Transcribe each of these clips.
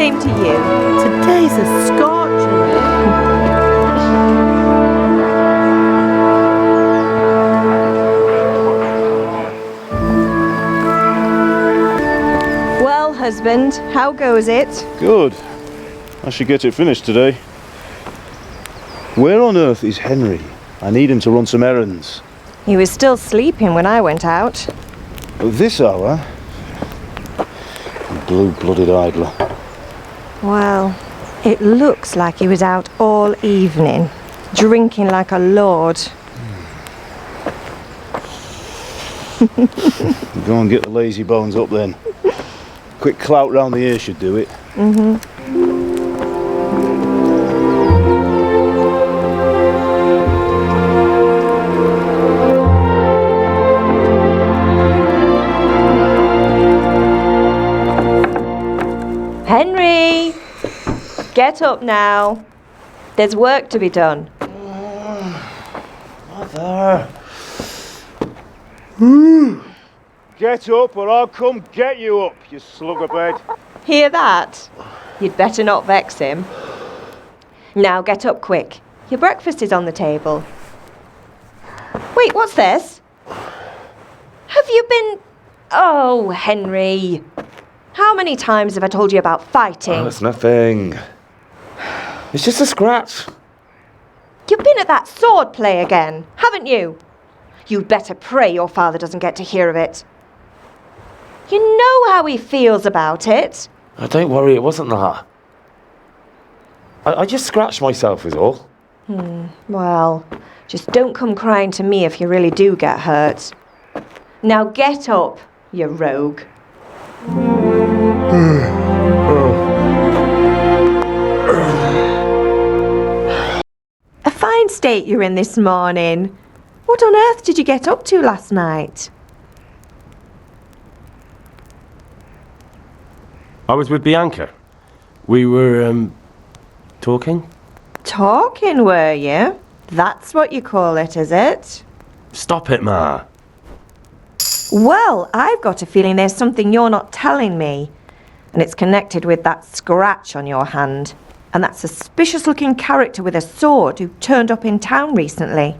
Same to you. Today's a scorcher, eh? Well, husband, how goes it? Good. I should get it finished today. Where on earth is Henry? I need him to run some errands. He was still sleeping when I went out. At this hour? Blue-blooded idler. Well, it looks like he was out all evening, drinking like a lord. Go and get the lazy bones up then. Quick clout round the ear should do it. Henry! Get up now. There's work to be done. Mother! Get up or I'll come get you up, you slugabed. Hear that? You'd better not vex him. Now get up quick. Your breakfast is on the table. Wait, what's this? Have you been... Oh, Henry. How many times have I told you about fighting? Oh, it's nothing. It's just a scratch. You've been at that sword play again, haven't you? You'd better pray your father doesn't get to hear of it. You know how he feels about it. Oh, don't worry, it wasn't that. I just scratched myself is all. Well, just don't come crying to me if you really do get hurt. Now get up, you rogue. A fine state you're in this morning. What on earth did you get up to last night? I was with Bianca. We were, talking? Talking, were you? That's what you call it, is it? Stop it, Ma. Well, I've got a feeling there's something you're not telling me. And it's connected with that scratch on your hand. And that suspicious-looking character with a sword who turned up in town recently.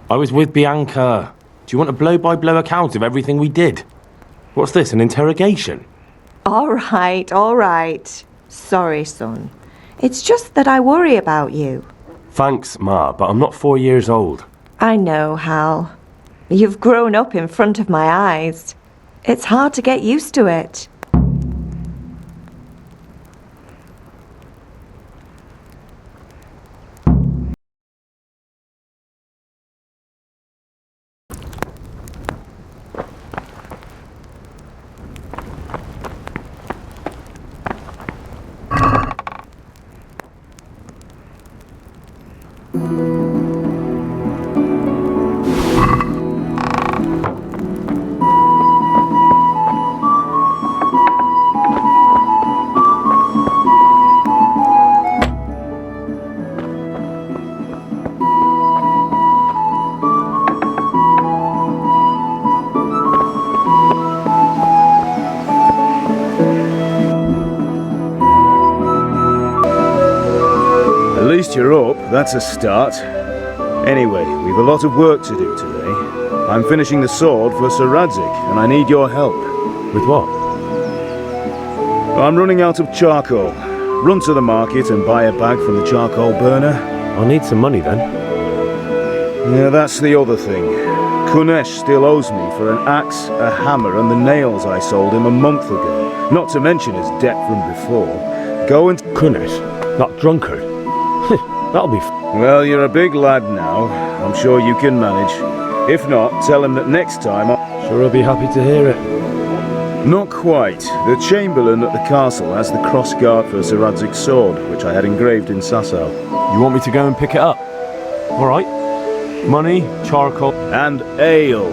I was with Bianca. Do you want a blow-by-blow account of everything we did? What's this, an interrogation? All right. Sorry, son. It's just that I worry about you. Thanks, Ma, but I'm not 4 years old. I know, Hal. You've grown up in front of my eyes. It's hard to get used to it. At least you're up, that's a start. Anyway, we've a lot of work to do today. I'm finishing the sword for Sir Radzik, and I need your help. With what? I'm running out of charcoal. Run to the market and buy a bag from the charcoal burner. I'll need some money then. Yeah, that's the other thing. Kunesh still owes me for an axe, a hammer, and the nails I sold him a month ago. Not to mention his debt from before. Go and... Kunesh? That drunkard? That'll be Well, you're a big lad now. I'm sure you can manage. If not, tell him that next time Sure, I'll be happy to hear it. Not quite. The Chamberlain at the castle has the cross-guard for Sir Radzik's sword, which I had engraved in Sasau. You want me to go and pick it up? All right. Money, charcoal... And ale.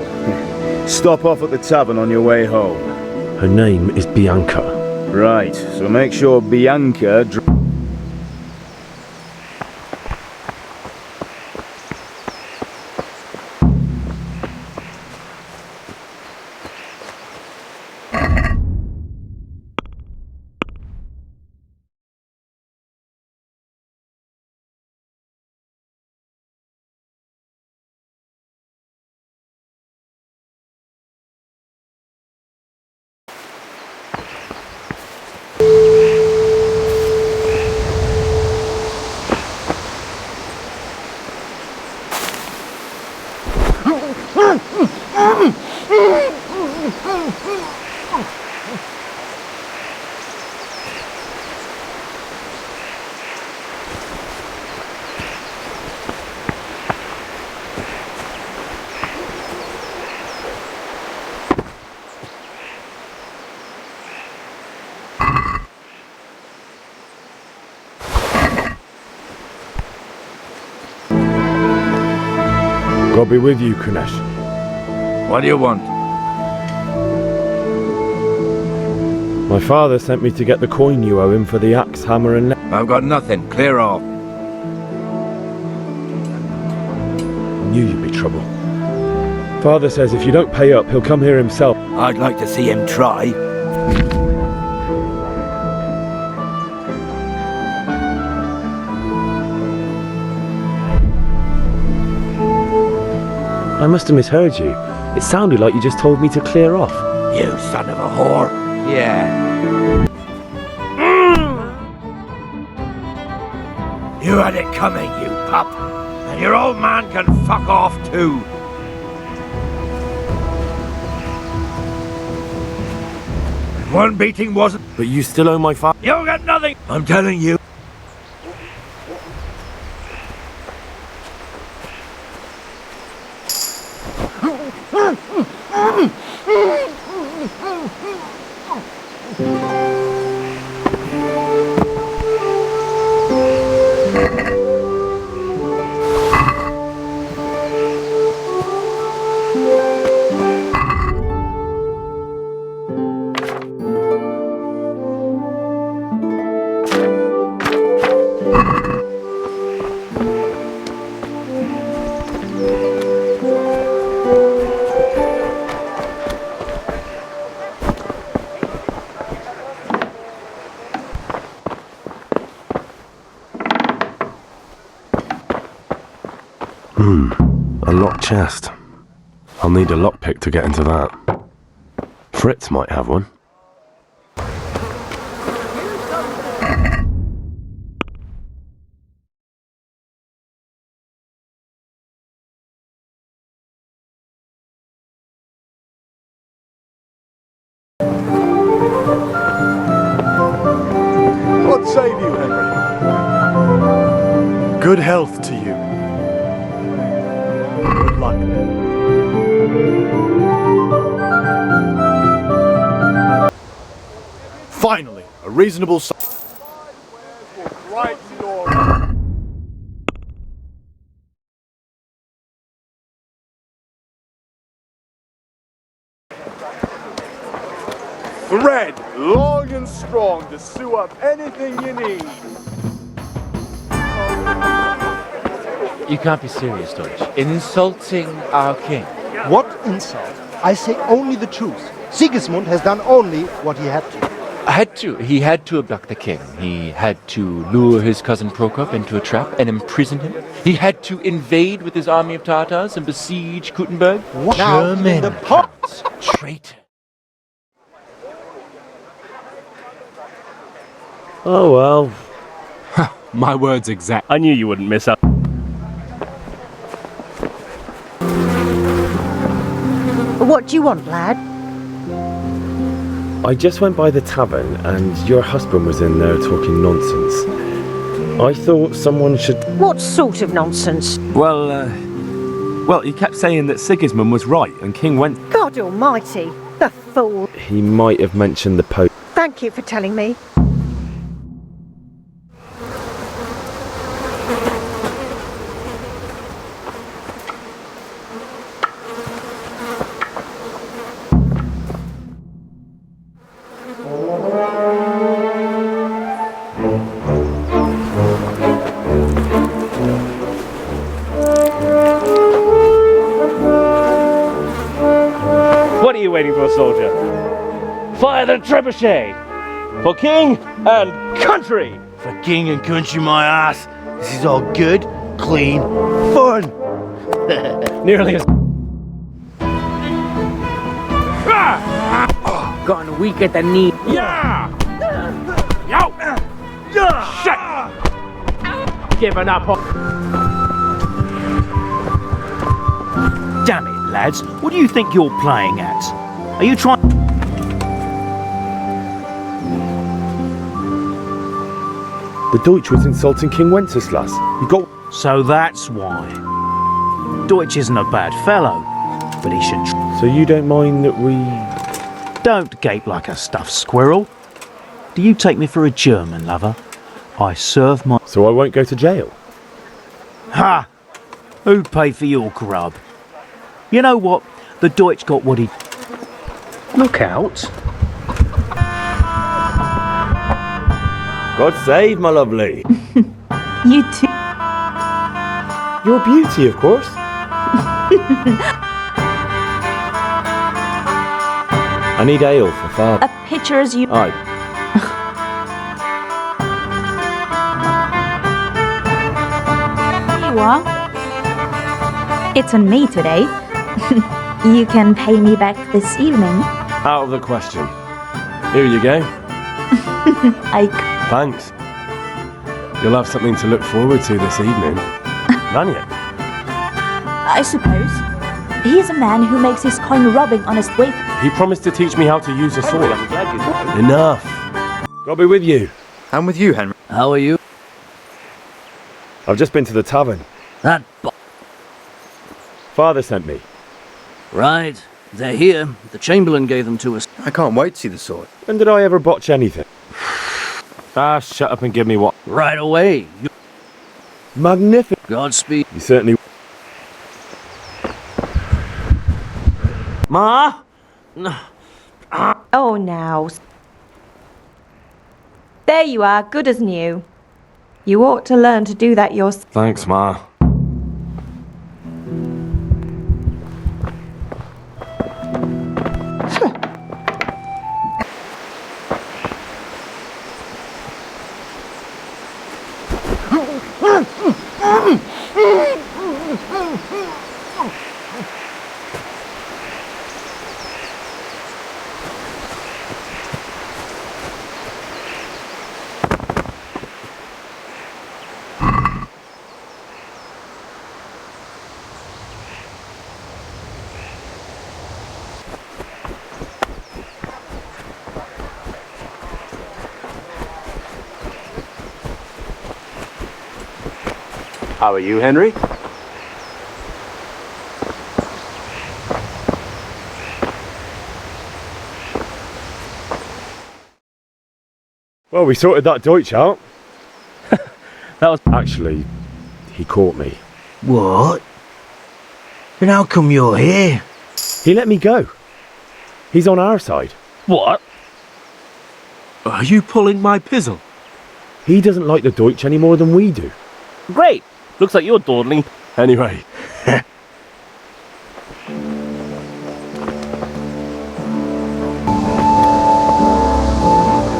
Stop off at the tavern on your way home. Her name is Bianca. Right, so make sure Bianca... God be with you, Kunesh. What do you want? My father sent me to get the coin you owe him for the axe, hammer, and I've got nothing. Clear off. knew you'd be trouble. Father says if you don't pay up, he'll come here himself. I'd like to see him try. I must have misheard you. It sounded like you just told me to clear off. You son of a whore. Yeah. You had it coming, you pup. And your old man can fuck off too. One beating wasn't... But you still owe my father. You'll get nothing, I'm telling you. A locked chest. I'll need a lockpick to get into that. Fritz might have one. God save you, Henry. Good health to you. Good luck. Finally, a reasonable size. Right, Lord. Thread, long and strong, to sew up anything you need. You can't be serious, Deutsch. Insulting our king. What insult? I say only the truth. Sigismund has done only what he had to. He had to abduct the king. He had to lure his cousin Prokop into a trap and imprison him. He had to invade with his army of Tatars and besiege Kuttenberg. What? Now, in the pots. Traitor. Oh well. My word's exact. I knew you wouldn't miss out. What do you want, lad? I just went by the tavern and your husband was in there talking nonsense. I thought someone should... What sort of nonsense? Well, he kept saying that Sigismund was right and King went... God almighty, the fool. He might have mentioned the Pope. Thank you for telling me. What are you waiting for, soldier? Fire the trebuchet! For king and country! For king and country, my ass. This is all good, clean, fun. Nearly as... Gone weak at the knee. Yeah! Yo! Shit! Giving up on... Damn it, lad. lads. What do you think you're playing at? Are you trying... The Deutsch was insulting King Wenceslas. He got... So that's why. Deutsch isn't a bad fellow, but he should... So you don't mind that we... Don't gape like a stuffed squirrel. Do you take me for a German, lover? I serve my... So I won't go to jail? Ha! Who'd pay for your grub? You know what? The Deutsch got what he... Look out. God save my lovely. You too. Your beauty, of course. I need ale for father. A picture as you... Aye. Here you are. It's on me today. You can pay me back this evening. Out of the question. Here you go. Thanks. You'll have something to look forward to this evening. Vanya. I suppose. He's a man who makes his coin rubbing on his wafer. He promised to teach me how to use a sword. Enough. I'll be with you. I'm with you, Henry. How are you? I've just been to the tavern. That Father sent me. Right. They're here. The Chamberlain gave them to us. I can't wait to see the sword. When did I ever botch anything? Shut up and give me what? Right away. Magnificent. Godspeed. You certainly... Ma? Oh, now. There you are, good as new. You ought to learn to do that yourself. Thanks, Ma. How are you, Henry? Well, we sorted that Deutsch out. That was... Actually, he caught me. What? Then how come you're here? He let me go. He's on our side. What? Are you pulling my pizzle? He doesn't like the Deutsch any more than we do. Great. Looks like you're dawdling. Anyway.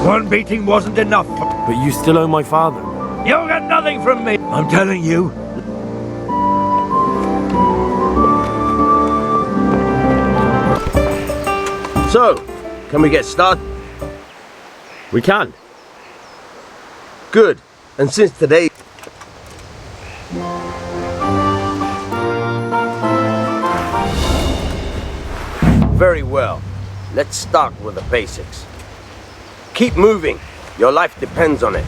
One beating wasn't enough. But you still owe my father. You'll get nothing from me. I'm telling you. So, can we get started? We can. Good. And since today... Very well. Let's start with the basics. Keep moving. Your life depends on it.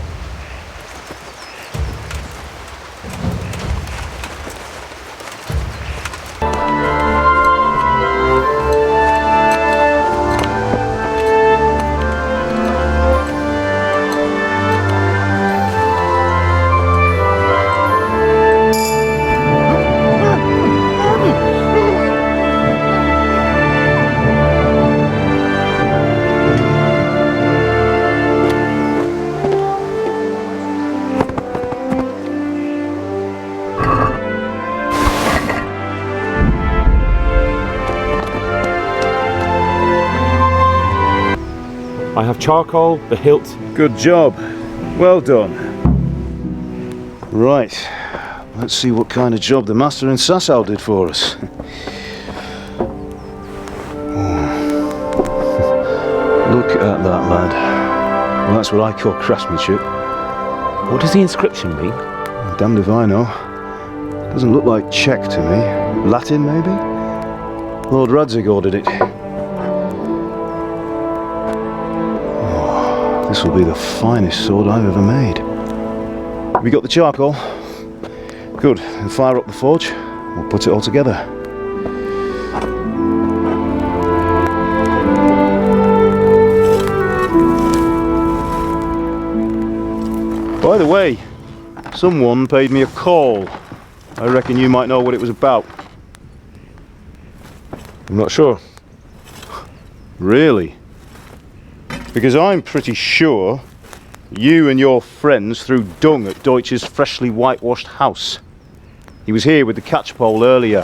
I have charcoal, the hilt. Good job. Well done. Right. Let's see what kind of job the master in Sasau did for us. Look at that, lad. Well, that's what I call craftsmanship. What does the inscription mean? Damned if I know. Doesn't look like Czech to me. Latin, maybe? Lord Radzig ordered it. Oh, this will be the finest sword I've ever made. Have you got the charcoal? Good. Then fire up the forge. We'll put it all together. By the way, someone paid me a call. I reckon you might know what it was about. I'm not sure. Really? Because I'm pretty sure you and your friends threw dung at Deutsch's freshly whitewashed house. He was here with the catchpole earlier,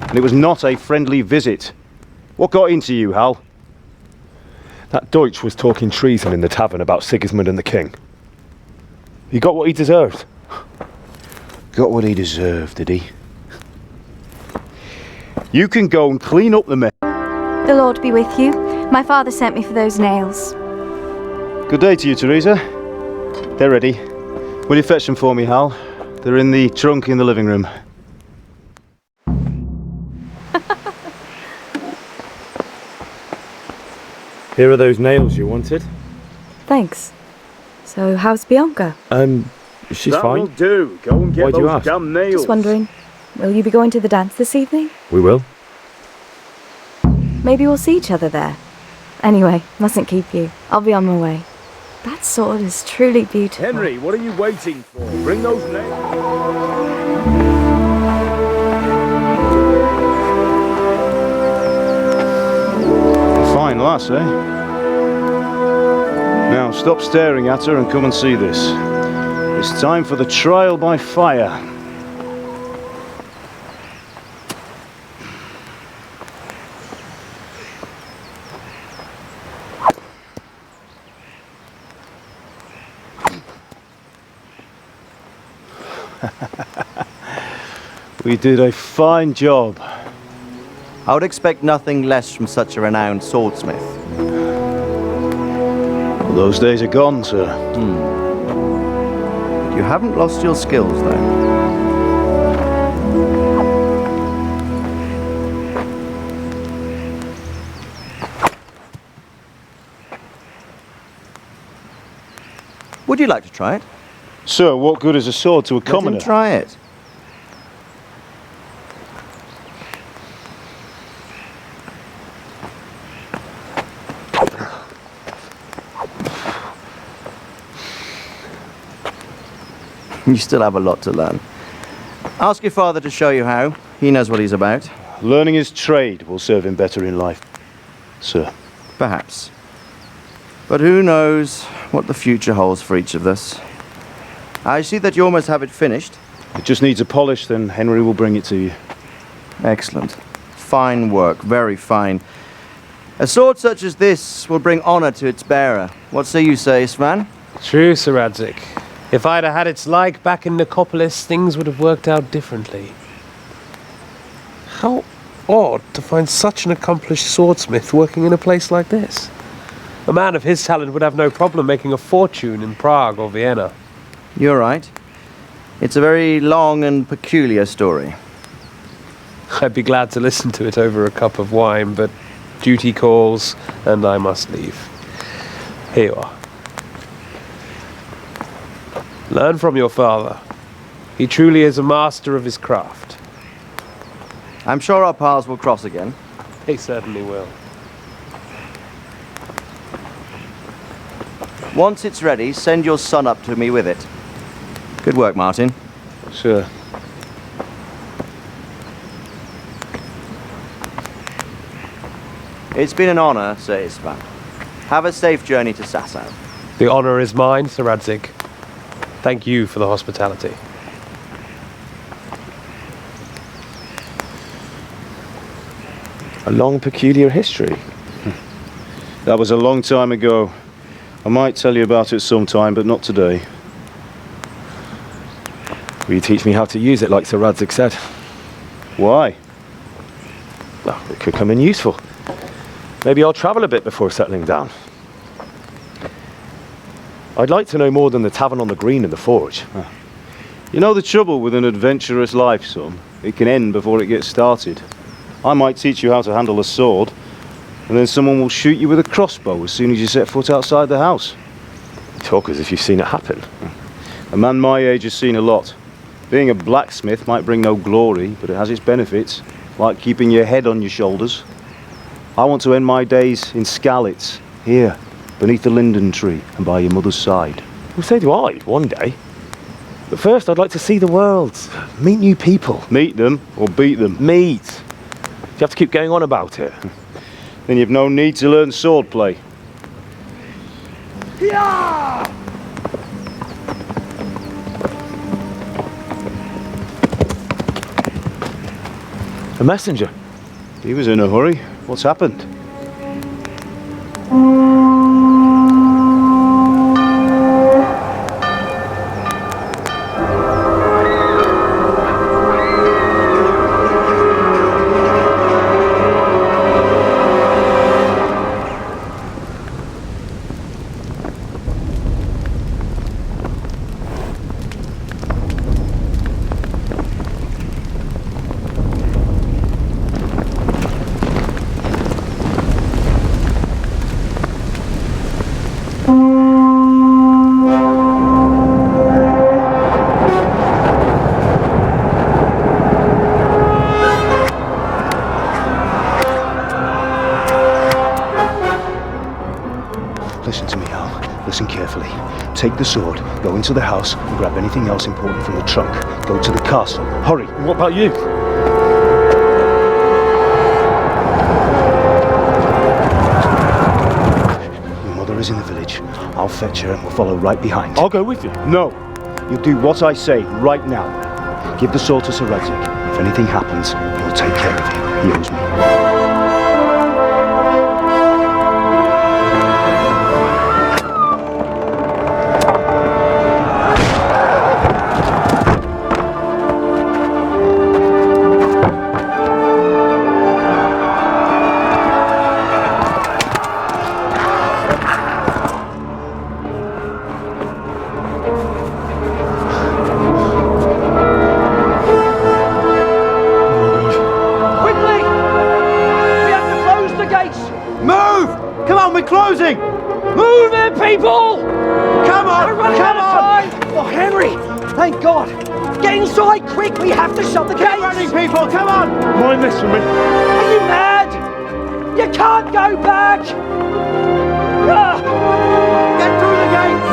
and it was not a friendly visit. What got into you, Hal? That Deutsch was talking treason in the tavern about Sigismund and the king. He got what he deserved. Got what he deserved, did he? You can go and clean up the mess. The Lord be with you. My father sent me for those nails. Good day to you, Teresa. They're ready. Will you fetch them for me, Hal? They're in the trunk in the living room. Here are those nails you wanted. Thanks. So, how's Bianca? She's that fine. Will do. Go and get Why'd you those ask? damn nails. Just wondering, will you be going to the dance this evening? We will. Maybe we'll see each other there. Anyway, mustn't keep you. I'll be on my way. That sword is truly beautiful. Henry, what are you waiting for? Bring those nails. Fine lass, eh? Now stop staring at her and come and see this. It's time for the trial by fire. We did a fine job. I would expect nothing less from such a renowned swordsmith. Well, those days are gone, sir. You haven't lost your skills, though. Would you like to try it? Sir, what good is a sword to a commoner? Let him try it. You still have a lot to learn. Ask your father to show you how. He knows what he's about. Learning his trade will serve him better in life, sir. Perhaps. But who knows what the future holds for each of us. I see that you almost have it finished. It just needs a polish, then Henry will bring it to you. Excellent. Fine work, very fine. A sword such as this will bring honor to its bearer. What say you, Svan? True, Sir Radzig. If I'd had its like back in Nicopolis, things would have worked out differently. How odd to find such an accomplished swordsmith working in a place like this. A man of his talent would have no problem making a fortune in Prague or Vienna. You're right. It's a very long and peculiar story. I'd be glad to listen to it over a cup of wine, but duty calls, and I must leave. Here you are. Learn from your father. He truly is a master of his craft. I'm sure our paths will cross again. He certainly will. Once it's ready, send your son up to me with it. Good work, Martin. Sure. It's been an honor, Sir Isvan. Have a safe journey to Sasau. The honor is mine, Sir Radzig. Thank you for the hospitality. A long, peculiar history. That was a long time ago. I might tell you about it sometime, but not today. Will you teach me how to use it like Sir Radzig said? Why? Well, it could come in useful. Maybe I'll travel a bit before settling down. I'd like to know more than the tavern on the green and the forge. You know the trouble with an adventurous life, son? It can end before it gets started. I might teach you how to handle a sword, and then someone will shoot you with a crossbow as soon as you set foot outside the house. You talk as if you've seen it happen. A man my age has seen a lot. Being a blacksmith might bring no glory, but it has its benefits, like keeping your head on your shoulders. I want to end my days in Skalitz, here, beneath the linden tree and by your mother's side. Well, so do I, one day. But first I'd like to see the world, meet new people. Meet them or beat them? Meet. Do you have to keep going on about it? Then you've no need to learn swordplay. A messenger. He was in a hurry. What's happened? Listen to me, Al. Listen carefully. Take the sword, go into the house, and grab anything else important from the trunk. Go to the castle. Hurry! What about you? Your mother is in the village. I'll fetch her and we'll follow right behind. I'll go with you. No! You'll do what I say right now. Give the sword to Sir Radzik. If anything happens, he'll take care of you. He owes me. Closing! Move it, people! Come on! Come on! Oh, Henry! Thank God! Get inside quick! We have to shut the gates! Keep running, people! Come on! Mind this for me. Are you mad? You can't go back! Get through the gates!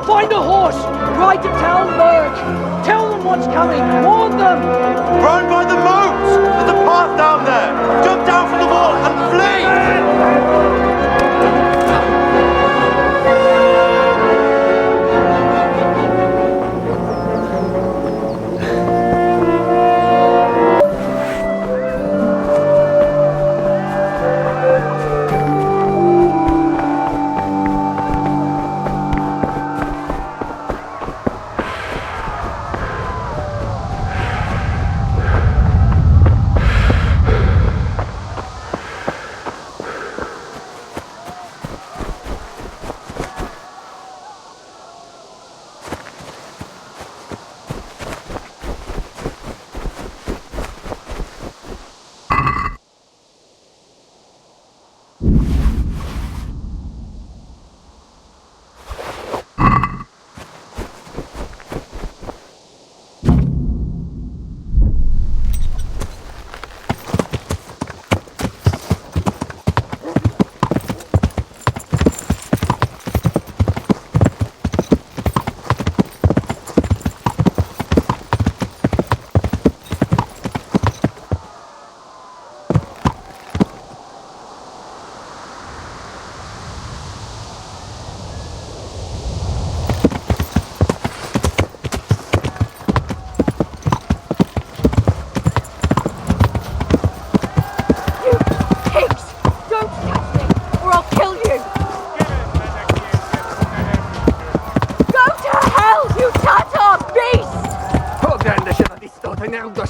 Find a horse! Ride to Talmberg! Tell them what's coming! Warn them! Run by the moat! There's a path down there! Jump down from the wall and flee!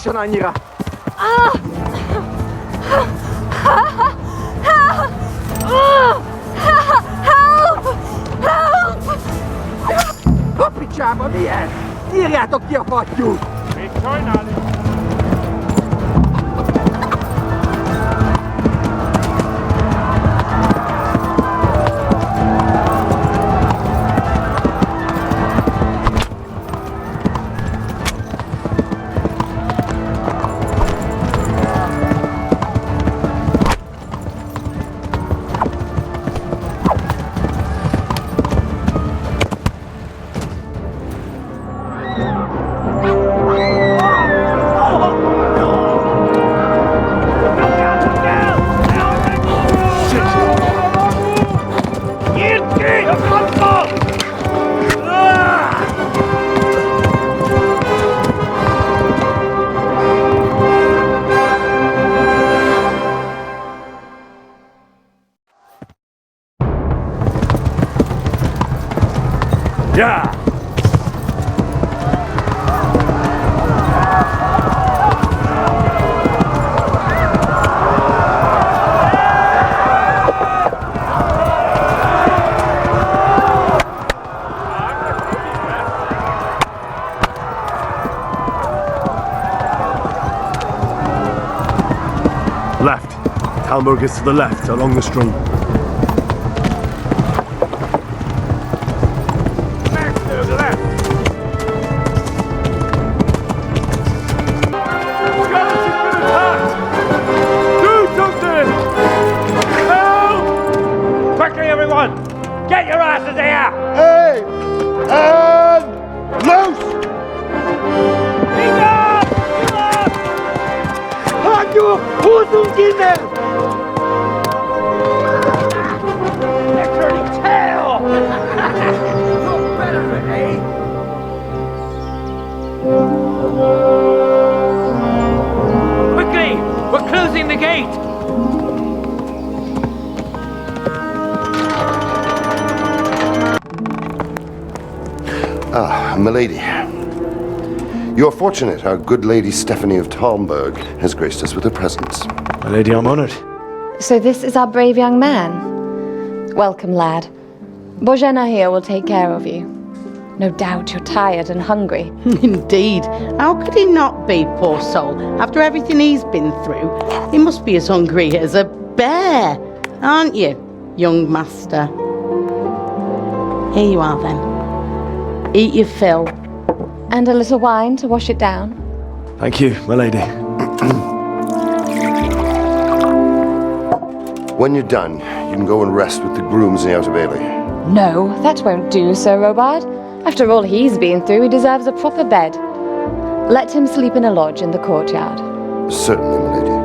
미션 아니라. Picciamo via! Tirato che ho fatto! Yeah! Left. Talmberg is to the left, along the stream. Get your asses here! Hey! And loose! Enough! Enough! Hanno 웃음기네! They're turning tail! Look better, eh? Quickly! We're closing the gate! Ah, milady. You're fortunate our good lady Stephanie of Talmberg has graced us with her presence. My lady, I'm honoured. So this is our brave young man. Welcome, lad. Bozhena here will take care of you. No doubt you're tired and hungry. Indeed. How could he not be, poor soul? After everything he's been through, he must be as hungry as a bear, aren't you, young master? Here you are, then. Eat your fill. And a little wine to wash it down. Thank you, my lady. When you're done, you can go and rest with the grooms in the Outer Bailey. No, that won't do, Sir Robard. After all he's been through, he deserves a proper bed. Let him sleep in a lodge in the courtyard. Certainly, my lady.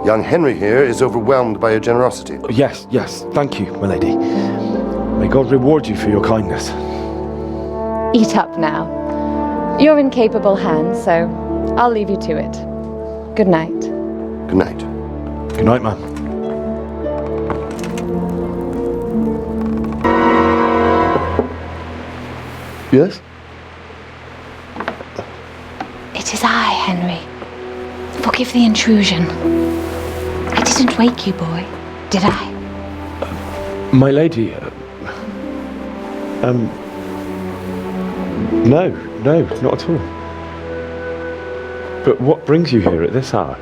Young Henry here is overwhelmed by your generosity. Yes, thank you, my lady. May God reward you for your kindness. Eat up now. You're in capable hands, so I'll leave you to it. Good night. Good night. Good night, ma'am. Yes? It is I, Henry. Forgive the intrusion. I didn't wake you, boy, did I? My lady, no, not at all. But what brings you here at this hour?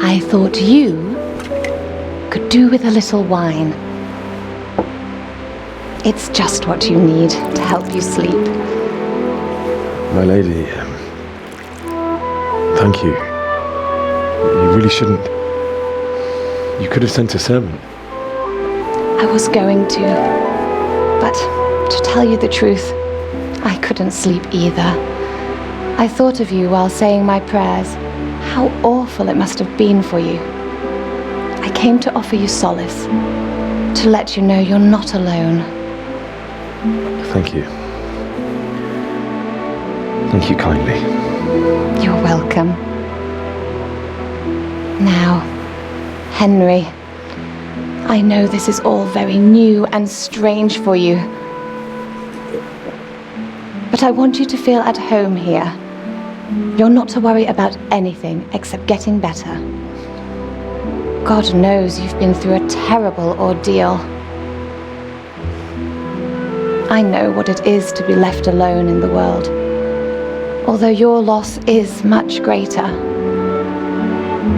I thought you could do with a little wine. It's just what you need to help you sleep. My lady, thank you. You really shouldn't. You could have sent a servant. I was going to, but to tell you the truth, I couldn't sleep either. I thought of you while saying my prayers. How awful it must have been for you. I came to offer you solace, to let you know you're not alone. Thank you. Thank you kindly. You're welcome. Now, Henry, I know this is all very new and strange for you, but I want you to feel at home here. You're not to worry about anything except getting better. God knows you've been through a terrible ordeal. I know what it is to be left alone in the world, although your loss is much greater.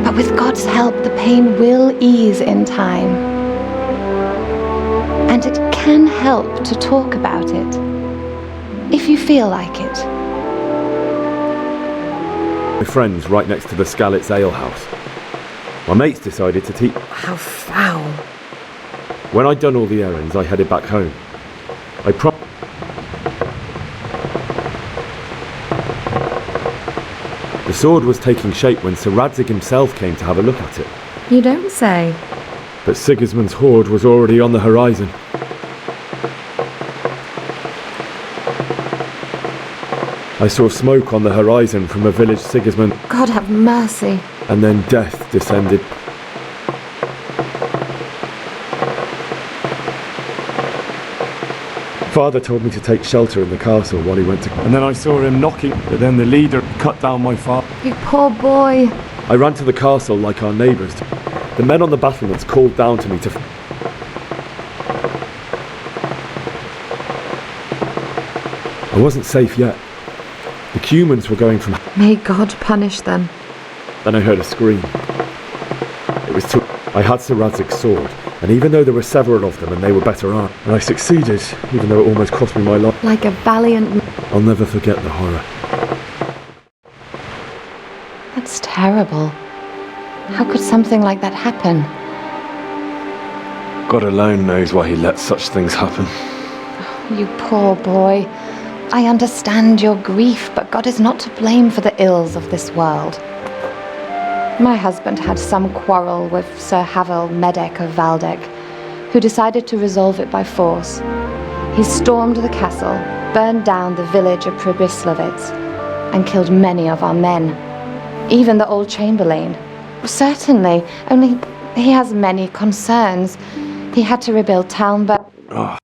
But with God's help, the pain will ease in time. And it can help to talk about it, if you feel like it. My friend's right next to the Scalit's Ale House. My mates decided to teach. How foul. When I'd done all the errands, I headed back home. The sword was taking shape when Sir Radzig himself came to have a look at it. You don't say. But Sigismund's horde was already on the horizon. I saw smoke on the horizon from a village Sigismund. God have mercy. And then death descended. Father told me to take shelter in the castle while he went to... And then I saw him knocking, but then the leader cut down my father. You poor boy. I ran to the castle like our neighbours. The men on the battlements called down to me to... I wasn't safe yet. The Cumans were going from... May God punish them. Then I heard a scream. It was too... I had Sir Radzig's sword, and even though there were several of them and they were better armed, and I succeeded, even though it almost cost me my life. Like a valiant... I'll never forget the horror. That's terrible. How could something like that happen? God alone knows why he lets such things happen. You poor boy. I understand your grief, but God is not to blame for the ills of this world. My husband had some quarrel with Sir Havel Medek of Valdek, who decided to resolve it by force. He stormed the castle, burned down the village of Pribyslavitz, and killed many of our men. Even the old chamberlain. Certainly, only he has many concerns. He had to rebuild Talmberg. Oh.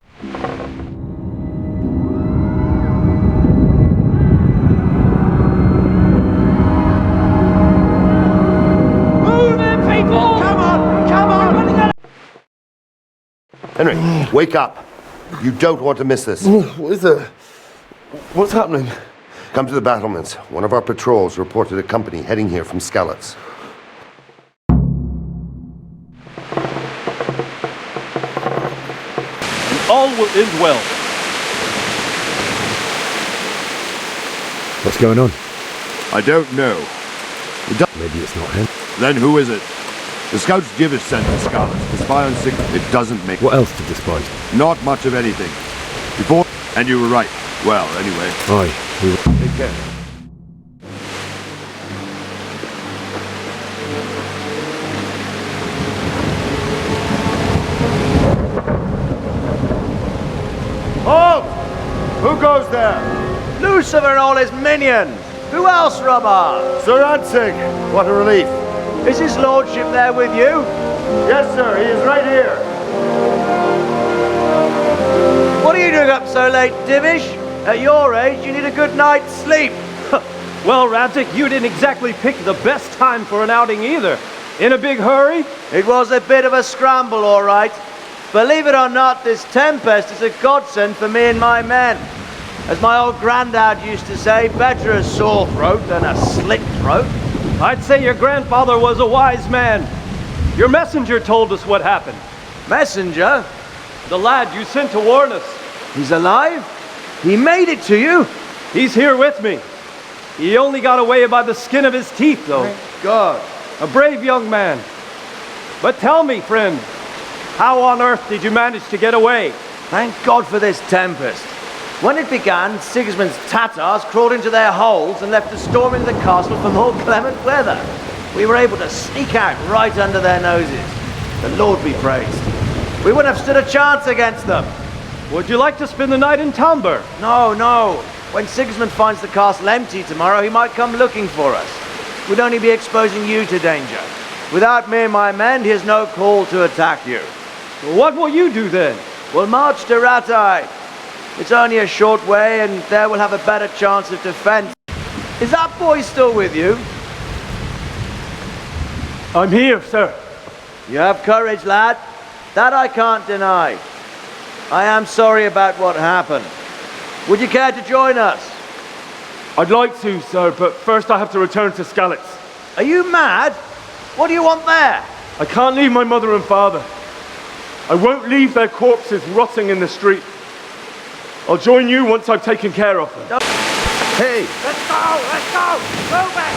Henry, wake up. You don't want to miss this. What is it? What's happening? Come to the battlements. One of our patrols reported a company heading here from Skalitz. And all will end well. What's going on? I don't know. Maybe it's not him. Then who is it? The scouts give us sent to Skalitz to spy on Sigmund. It doesn't make... What else to despise? Not much of anything. Before... And you were right. Well, anyway. Aye. Take care. Halt! Who goes there? Lucifer and all his minions. Who else, Robber? Sir Radzig. What a relief. Is his lordship there with you? Yes, sir. He is right here. What are you doing up so late, Divish? At your age, you need a good night's sleep. Well, Radzig, you didn't exactly pick the best time for an outing either. In a big hurry? It was a bit of a scramble, all right. Believe it or not, this tempest is a godsend for me and my men. As my old granddad used to say, better a sore throat than a slit throat. I'd say your grandfather was a wise man. Your messenger told us what happened. Messenger? The lad you sent to warn us. He's alive? He made it to you? He's here with me. He only got away by the skin of his teeth, though. Thank God. A brave young man. But tell me, friend, how on earth did you manage to get away? Thank God for this tempest. When it began, Sigismund's Tatars crawled into their holes and left a storm into the castle for more clement weather. We were able to sneak out right under their noses. The Lord be praised. We wouldn't have stood a chance against them. Would you like to spend the night in Talmberg? No, no. When Sigismund finds the castle empty tomorrow, he might come looking for us. We'd only be exposing you to danger. Without me and my men, he has no call to attack you. What will you do then? We'll march to Ratai. It's only a short way, and there we'll have a better chance of defense. Is that boy still with you? I'm here, sir. You have courage, lad. That I can't deny. I am sorry about what happened. Would you care to join us? I'd like to, sir, but first I have to return to Skalitz. Are you mad? What do you want there? I can't leave my mother and father. I won't leave their corpses rotting in the street. I'll join you once I've taken care of them. Hey! Let's go! Let's go! Go back!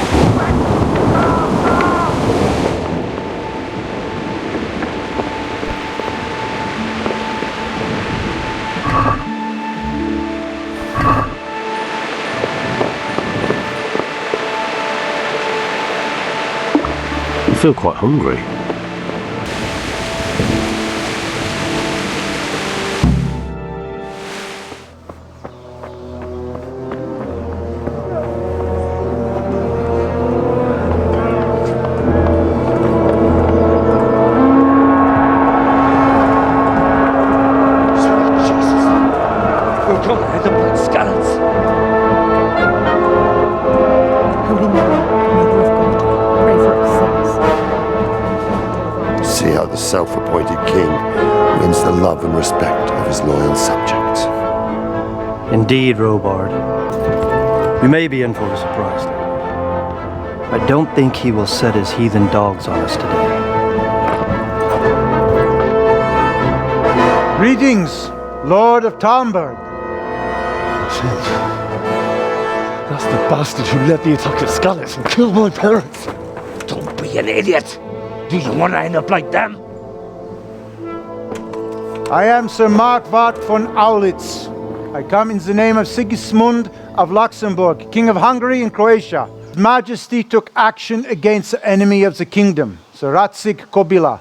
I feel quite hungry. We're going to head up like scallops. Holy Mary, Mother of God, pray for us sinners. See how the self-appointed king wins the love and respect of his loyal subjects. Indeed, Robard. We may be in for a surprise. I don't think he will set his heathen dogs on us today. Greetings, Lord of Talmberg. That's the bastard who led the attack at Skalitz and killed my parents. Don't be an idiot. Do you want to end up like them? I am Sir Markwart von Aulitz. I come in the name of Sigismund of Luxembourg, King of Hungary and Croatia. His Majesty took action against the enemy of the kingdom, Sir Radzig Kobyla,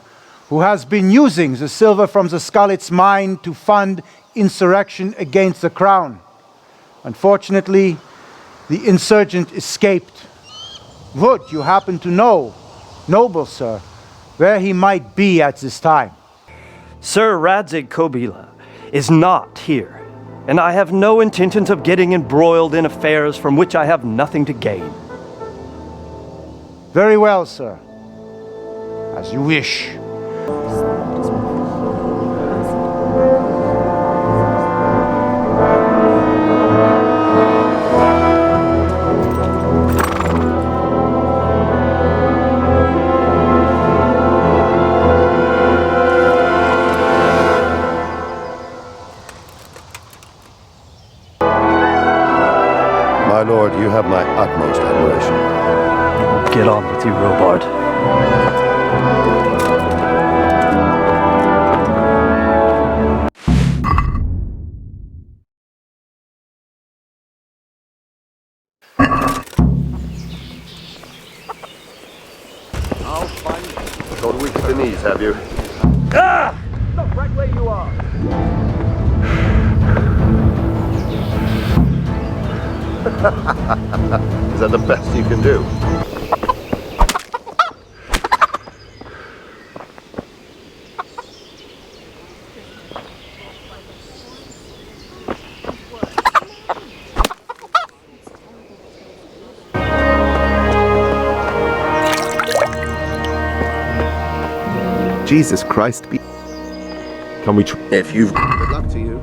who has been using the silver from the Skalitz mine to fund insurrection against the crown. Unfortunately, the insurgent escaped. Would you happen to know, noble sir, where he might be at this time? Sir Radzig Kobyla is not here, and I have no intention of getting embroiled in affairs from which I have nothing to gain. Very well, sir. As you wish. My lord, you have my utmost admiration. Get on with you, Robard. I'll find you. Got weak to the knees, have you? Ah! Stop right where you are. Is that the best you can do? Jesus Christ be... Can we If you've... Good luck to you.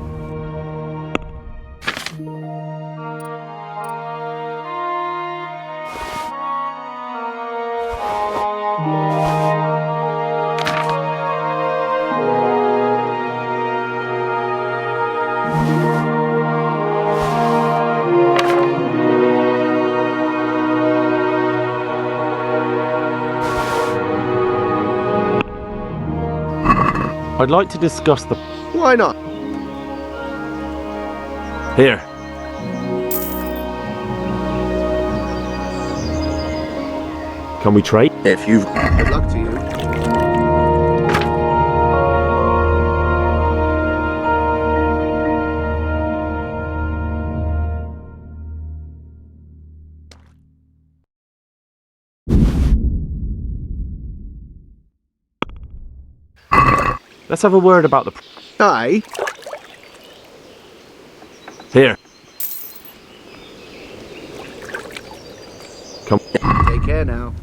I'd like to discuss the... Why not? Here. Can we trade? If you've... Good luck to you. Let's have a word about the... Aye. Here. care now.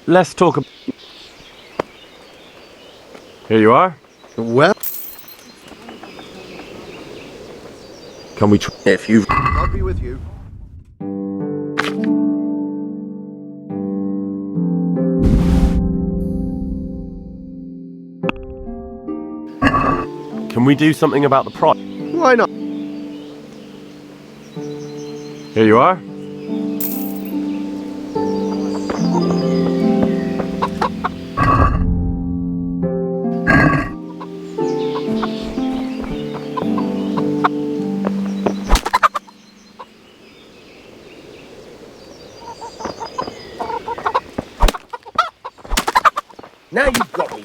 Let's talk. Here you are. Well, Can we? if you, I'll be with you. Can we do something about the price? Why not? Here you are. Now you've got me.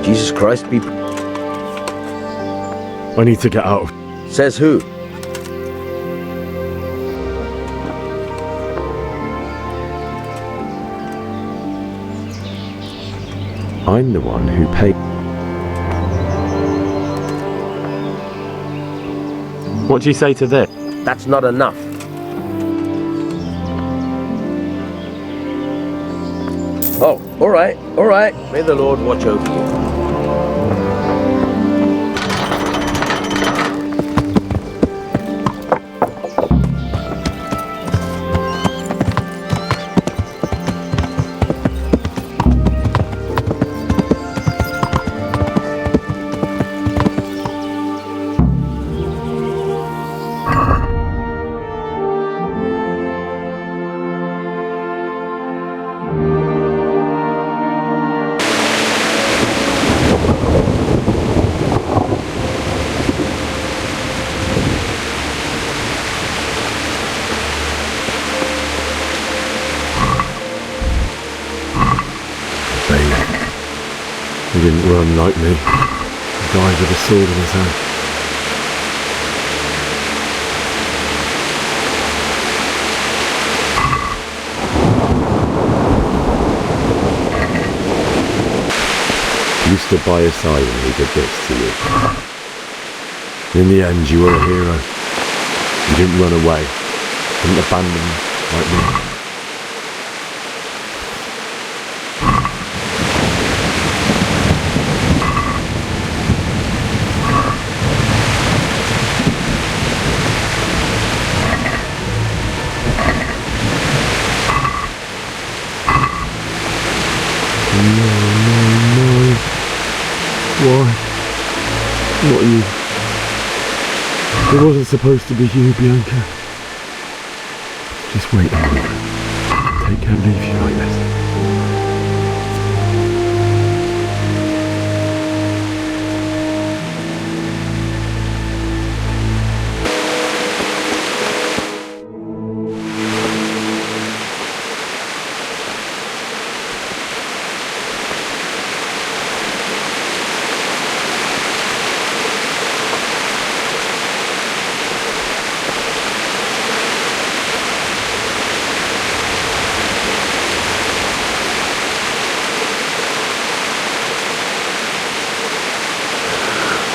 Jesus Christ, be... I need to get out. Says who? I'm the one who paid. What do you say to this? That's not enough. Oh, all right, all right. May the Lord watch over you. He didn't run like me. He died with a sword in his hand. You stood by his side when he did this to you. In the end, you were a hero. You didn't run away. Didn't abandon like me. No. Why? Not you. It wasn't supposed to be you, Bianca. Just wait a moment. Take can't leave you like this.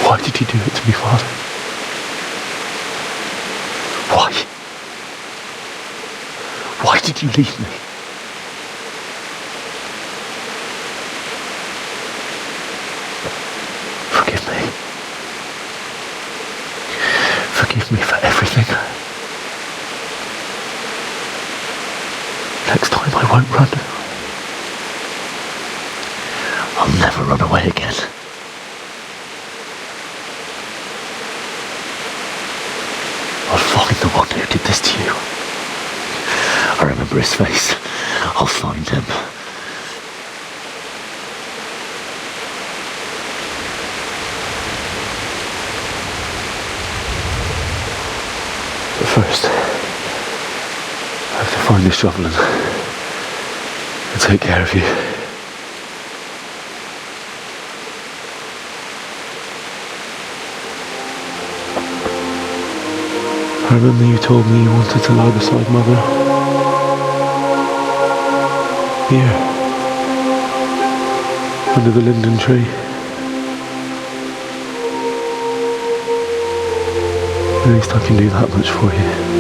Why did you do it to me, Father? Why? Why did you leave me? Forgive me. Forgive me for everything. Next time I won't run. I'll never run away again. I'll find the one who did this to you. I remember his face. I'll find him. But first, I have to find the shovel and take care of you. I remember you told me you wanted to lie beside Mother. Here. Under the linden tree. At least I can do that much for you.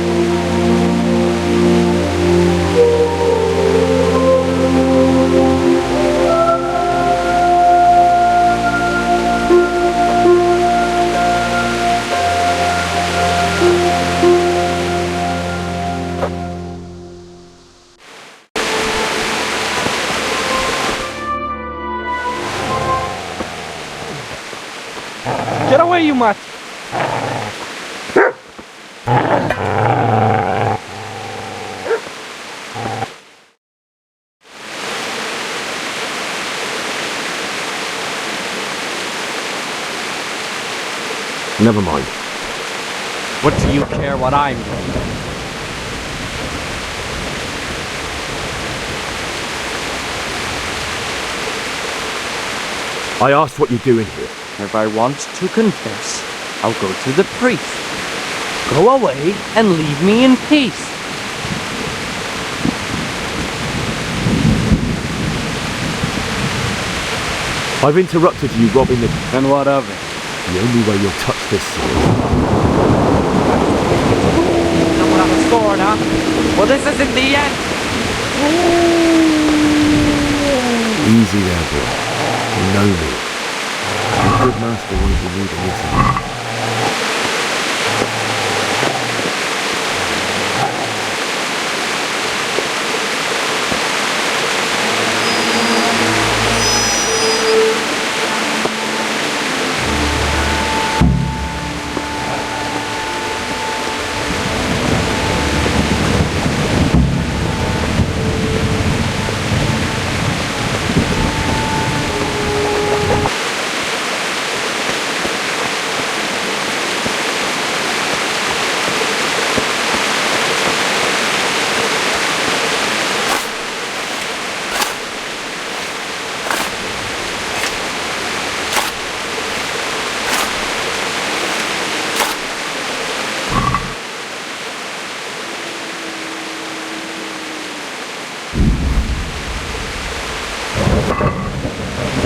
Get away, you mutt! Never mind. What do you care what I'm doing? I asked what you're doing here. If I want to confess, I'll go to the priest. Go away and leave me in peace. I've interrupted you robbing the... And what of it? The only way you'll touch this sword. Someone have a sword, huh? Well, this isn't the end. Easy there, boy. You know me. A good master won't be leaving this.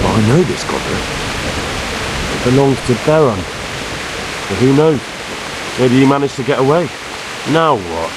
I know this goblet. It belongs to Baron. But who knows? Maybe he managed to get away. Now what?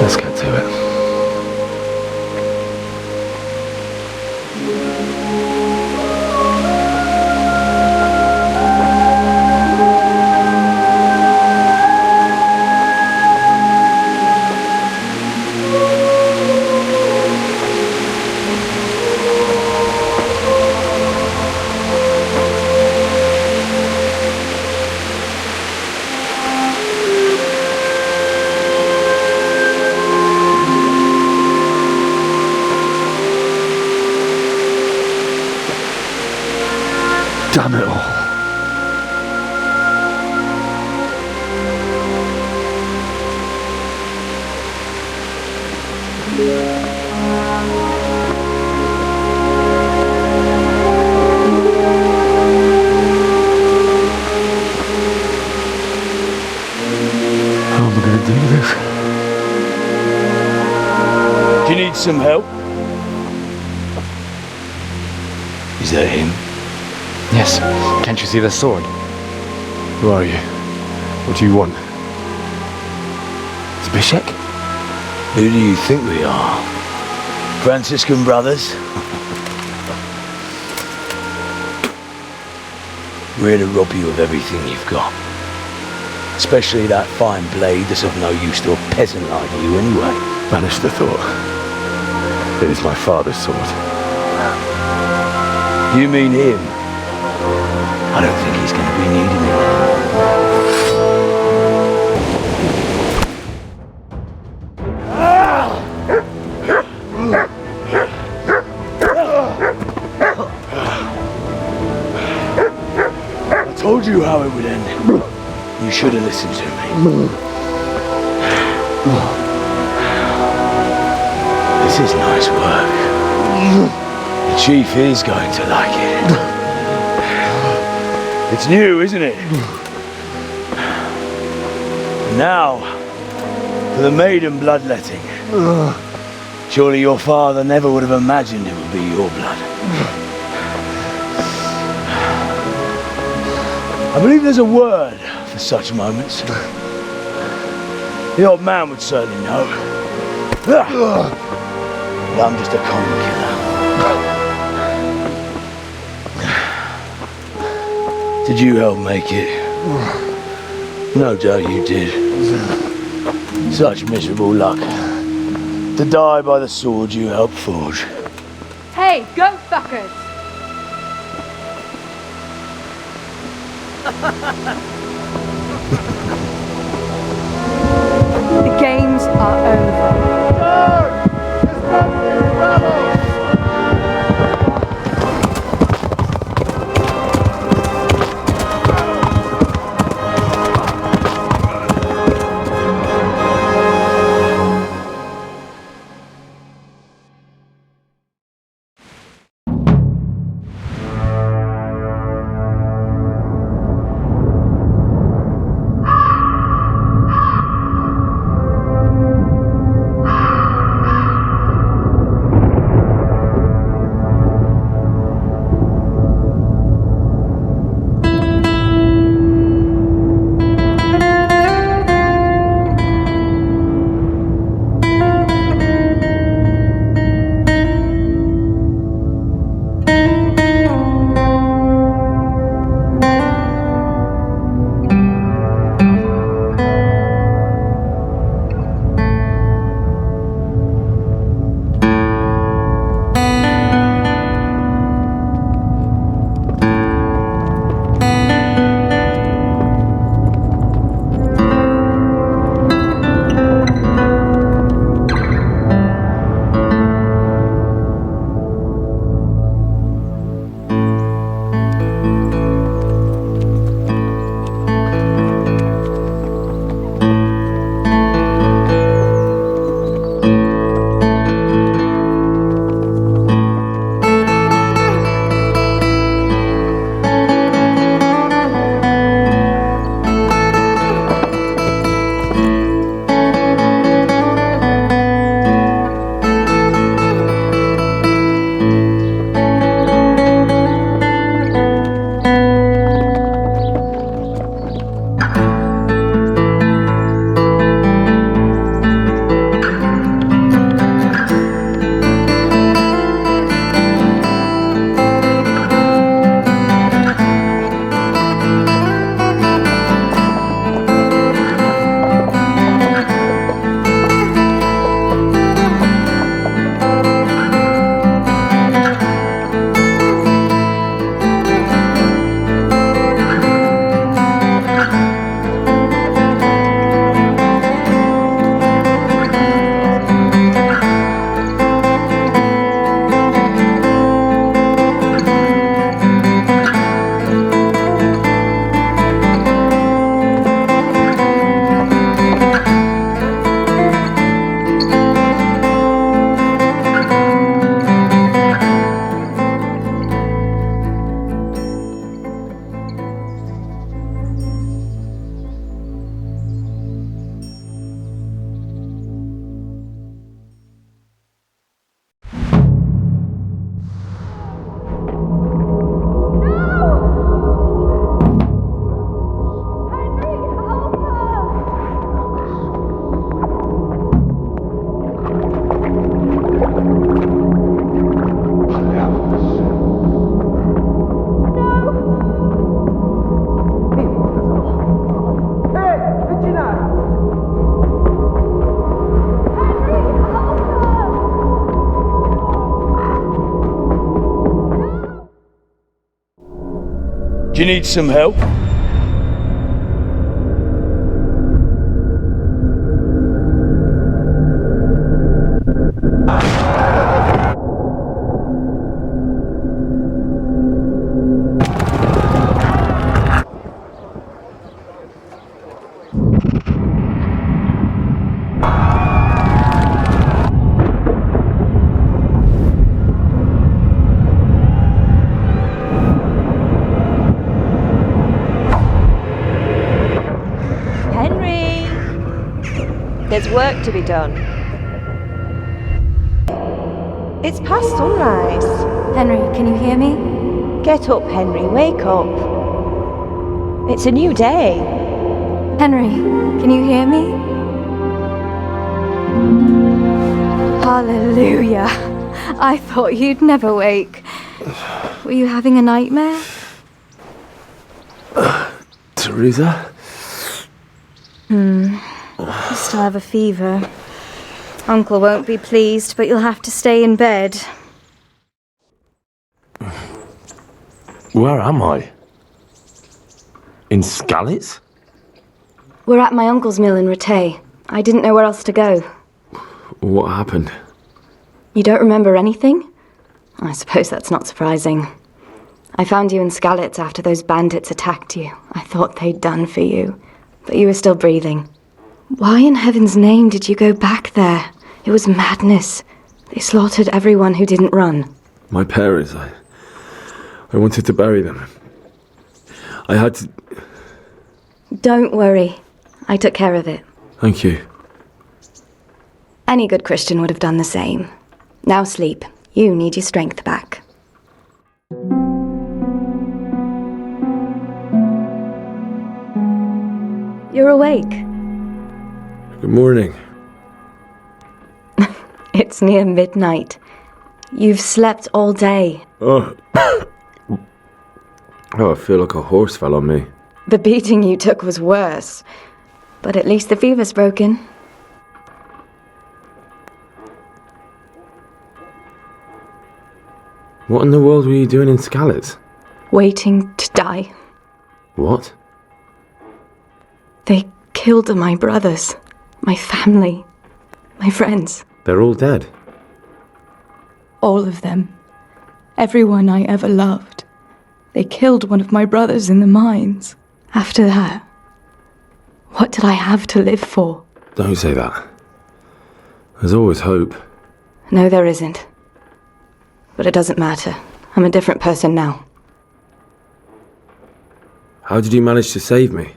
Let's get to it. Damn it all. How am I going to do this? Do you need some help? Is that him? Yes. Can't you see the sword? Who are you? What do you want? Zbyszek? Who do you think we are? Franciscan brothers? We're here to rob you of everything you've got. Especially that fine blade that's of no use to a peasant like you anyway. Banish the thought. It is my father's sword. You mean him? I don't think he's going to be needing it. I told you how it would end. You should have listened to me. This is nice work. The chief is going to like it. It's new, isn't it? Now, for the maiden bloodletting. Surely your father never would have imagined it would be your blood. I believe there's a word for such moments. The old man would certainly know. But I'm just a common killer. Did you help make it? No doubt you did. Such miserable luck. To die by the sword you helped forge. Hey, go fuckers! The games are over. Do you need some help? There's work to be done. It's past sunrise. Henry, can you hear me? Get up, Henry, wake up. It's a new day. Henry, can you hear me? Hallelujah. I thought you'd never wake. Were you having a nightmare? Teresa? You still have a fever. Uncle won't be pleased, but you'll have to stay in bed. Where am I? In Skalitz? We're at my uncle's mill in Rattay. I didn't know where else to go. What happened? You don't remember anything? I suppose that's not surprising. I found you in Skalitz after those bandits attacked you. I thought they'd done for you, but you were still breathing. Why in heaven's name did you go back there? It was madness. They slaughtered everyone who didn't run. My parents, I wanted to bury them. I had to... Don't worry. I took care of it. Thank you. Any good Christian would have done the same. Now sleep. You need your strength back. You're awake. Good morning. It's near midnight. You've slept all day. Oh, I feel like a horse fell on me. The beating you took was worse. But at least the fever's broken. What in the world were you doing in Skalitz? Waiting to die. What? They killed my brothers, my family, my friends. They're all dead. All of them. Everyone I ever loved. They killed one of my brothers in the mines. After that, what did I have to live for? Don't say that. There's always hope. No, there isn't. But it doesn't matter. I'm a different person now. How did you manage to save me?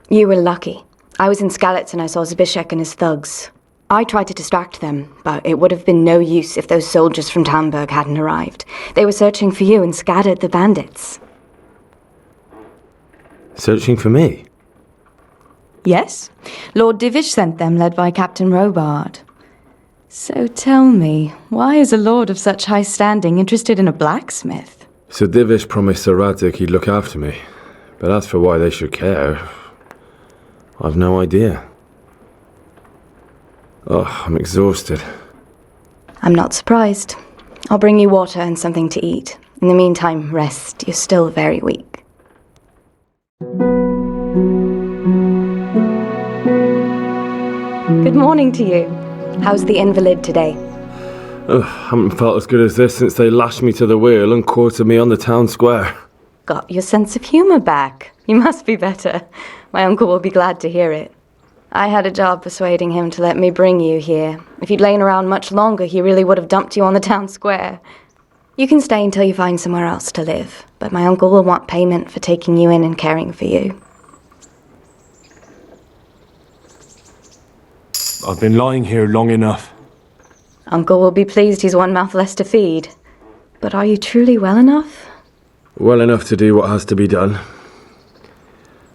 You were lucky. I was in Skalitz and I saw Zbyszek and his thugs. I tried to distract them, but it would have been no use if those soldiers from Talmberg hadn't arrived. They were searching for you and scattered the bandits. Searching for me? Yes. Lord Divish sent them, led by Captain Robard. So tell me, why is a lord of such high standing interested in a blacksmith? So Divish promised Sir Radzig he'd look after me. But as for why they should care, I've no idea. Oh, I'm exhausted. I'm not surprised. I'll bring you water and something to eat. In the meantime, rest. You're still very weak. Good morning to you. How's the invalid today? Oh, haven't felt as good as this since they lashed me to the wheel and quartered me on the town square. Got your sense of humour back. You must be better. My uncle will be glad to hear it. I had a job persuading him to let me bring you here. If you'd lain around much longer, he really would have dumped you on the town square. You can stay until you find somewhere else to live, but my uncle will want payment for taking you in and caring for you. I've been lying here long enough. Uncle will be pleased he's one mouth less to feed. But are you truly well enough? Well enough to do what has to be done.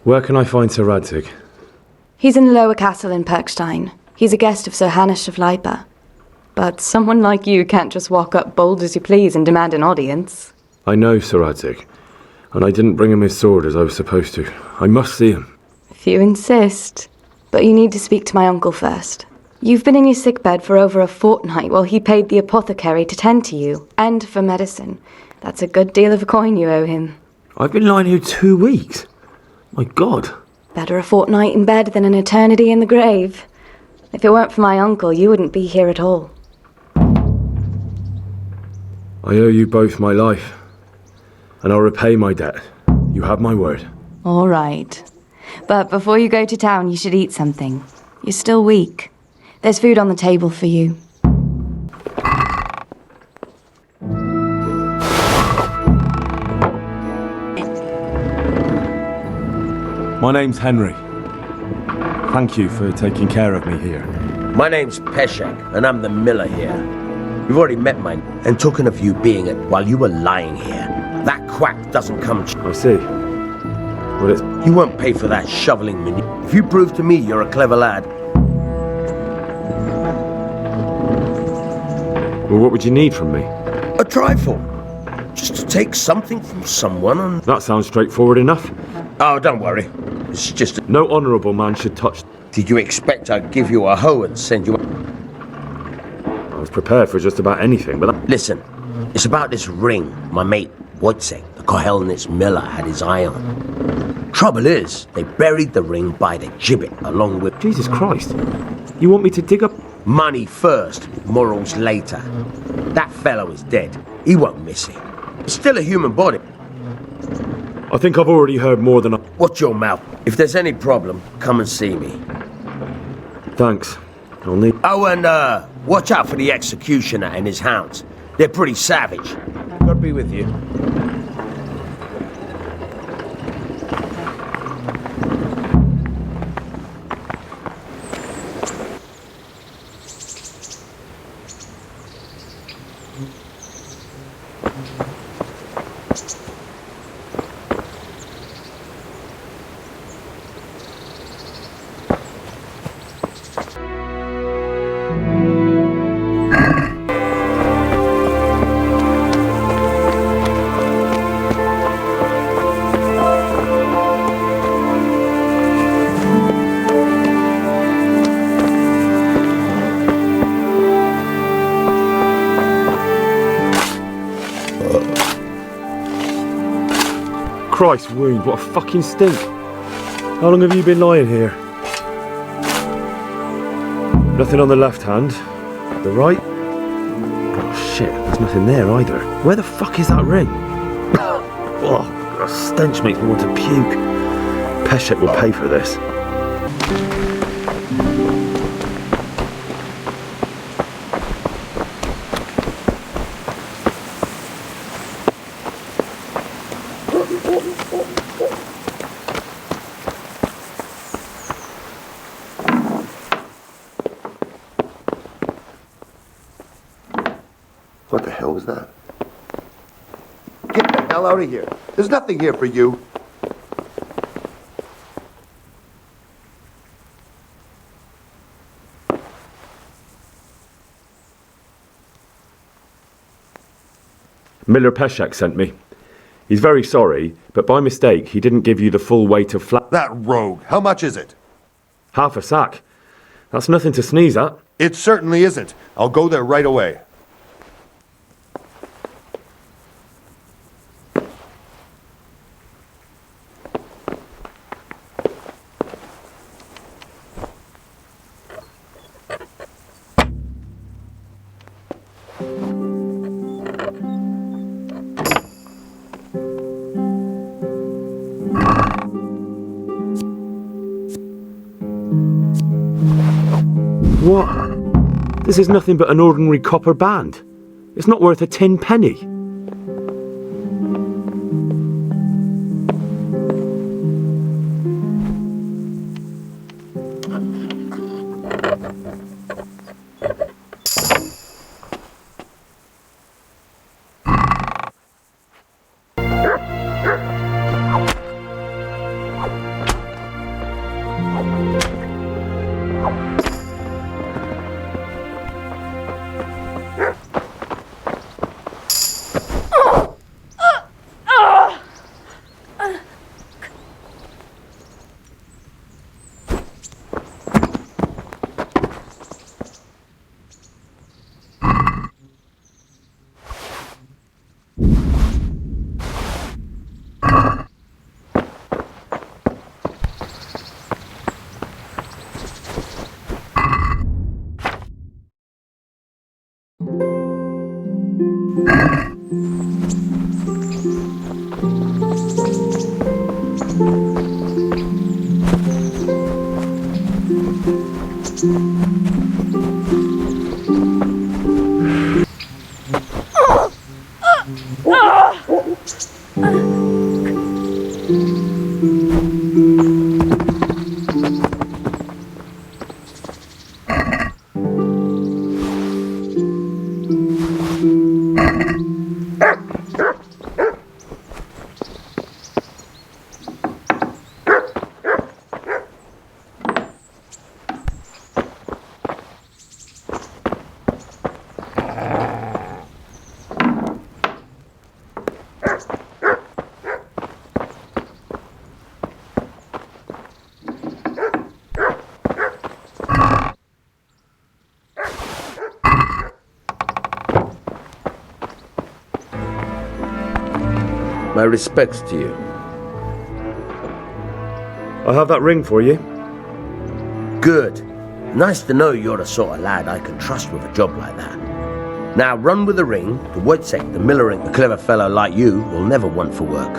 Where can I find Sir Radzig? He's in the lower castle in Perkstein. He's a guest of Sir Hanush of Leipa. But someone like you can't just walk up bold as you please and demand an audience. I know Sir Radzig, and I didn't bring him his sword as I was supposed to. I must see him. If you insist. But you need to speak to my uncle first. You've been in your sickbed for over a fortnight while he paid the apothecary to tend to you, and for medicine. That's a good deal of a coin you owe him. I've been lying here 2 weeks. My God. Better a fortnight in bed than an eternity in the grave. If it weren't for my uncle, you wouldn't be here at all. I owe you both my life. And I'll repay my debt. You have my word. All right. But before you go to town, you should eat something. You're still weak. There's food on the table for you. My name's Henry. Thank you for taking care of me here. My name's Peshek, and I'm the miller here. You've already met mine, and talking of you being it while you were lying here. That quack doesn't come... I see. Well, it's... You won't pay for that shoveling manure. If you prove to me you're a clever lad... Well, what would you need from me? A trifle. Just to take something from someone and... That sounds straightforward enough. Oh, don't worry. It's just... No honourable man should touch... Did you expect I'd give you a hoe and send you... I was prepared for just about anything, but... Listen, it's about this ring my mate Wojciech, the Kohelnitz miller, had his eye on. Trouble is, they buried the ring by the gibbet along with... Jesus Christ. You want me to dig up... Money first, morals later. That fellow is dead. He won't miss it. It's still a human body. I think I've already heard more than I... Watch your mouth. If there's any problem, come and see me. Thanks. I'll need... Oh, and, watch out for the executioner and his hounds. They're pretty savage. God be with you. Christ wound, what a fucking stink. How long have you been lying here? Nothing on the left hand. The right? Oh shit, there's nothing there either. Where the fuck is that ring? Oh, a stench makes me want to puke. Peshek will pay for this. What the hell was that? Get the hell out of here. There's nothing here for you. Miller Peshek sent me. He's very sorry, but by mistake he didn't give you the full weight of flat... That rogue. How much is it? Half a sack. That's nothing to sneeze at. It certainly isn't. I'll go there right away. What? This is nothing but an ordinary copper band. It's not worth a 10 penny. My respects to you. I'll have that ring for you. Good. Nice to know you're the sort of lad I can trust with a job like that. Now run with the ring. The Wojciech, the miller, and a clever fellow like you will never want for work.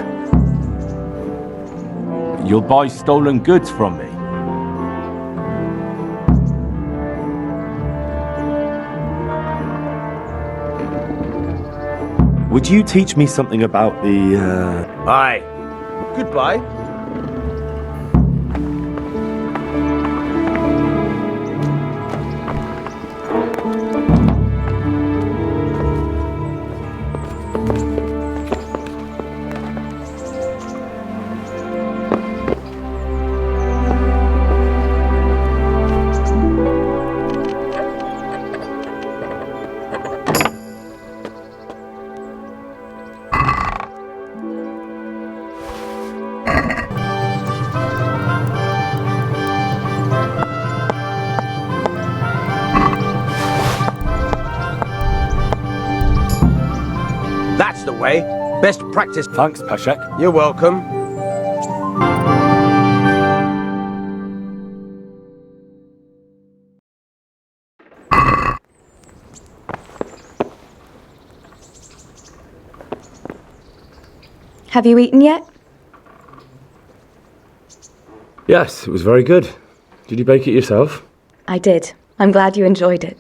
You'll buy stolen goods from me. Would you teach me something about the, Aye. Goodbye. That's the way. Best practice. Thanks, Pashek. You're welcome. Have you eaten yet? Yes, it was very good. Did you bake it yourself? I did. I'm glad you enjoyed it.